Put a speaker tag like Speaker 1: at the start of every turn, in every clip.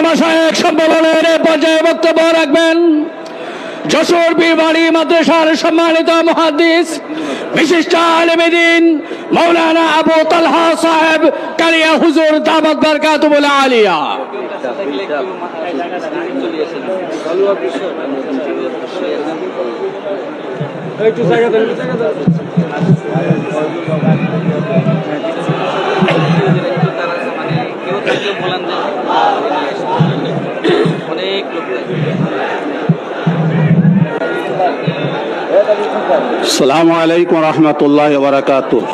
Speaker 1: মাশায়েখ সম্মেলনের পর্যায়ে বক্তব্য রাখবেন যশোর পীরবাড়ি মাদ্রাসার সম্মানিত মুহাদ্দিস বিশিষ্ট আলেমে দ্বীন মাওলানা আবু তালহা সাহেব কালিয়া হুজুর দামাত বরকাতুহুল আলিয়া।
Speaker 2: একটু জায়গা দেন,
Speaker 3: আসসালামু আলাইকুম রহমতুল্লাহ বারাকাতুহ।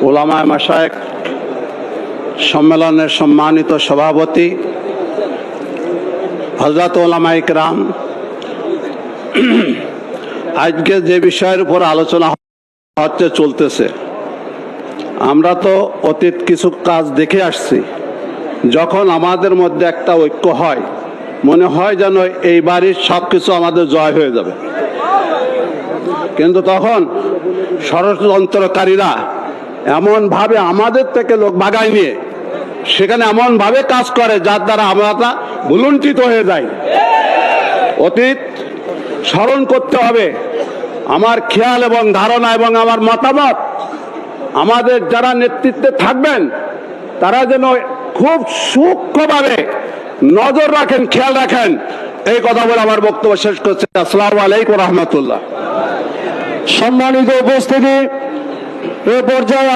Speaker 3: উলামায়ে মাশায়েখ সম্মেলনের সম্মানিত সভাপতি হযরত উলামায়ে ইকরাম, আজকে যে বিষয়ের উপর আলোচনা চলতেছে, আমরা তো অতীত কিছু কাজ দেখে আসছি। যখন আমাদের মধ্যে একটা ঐক্য হয়, মনে হয় যেন এই বাড়ির সব কিছু আমাদের জয় হয়ে যাবে, কিন্তু তখন ষড়যন্ত্রকারীরা এমনভাবে আমাদের থেকে লোক বাগাই নিয়ে সেখানে এমনভাবে কাজ করে যার দ্বারা আমরা ভুলুণ্ঠিত হয়ে যাই। অতীত স্মরণ করতে হবে। আমার খেয়াল এবং ধারণা এবং আমার মতামত, আমাদের যারা নেতৃত্বে থাকবেন তারা যেন খুব সূক্ষ্মভাবে নজর রাখেন, খেয়াল রাখেন। এই কথা বলে আমার বক্তব্য শেষ করছি। আসসালামু আলাইকুম রহমতুল্লাহ।
Speaker 1: সম্মানিত উপস্থিতি, এ পর্যায়ে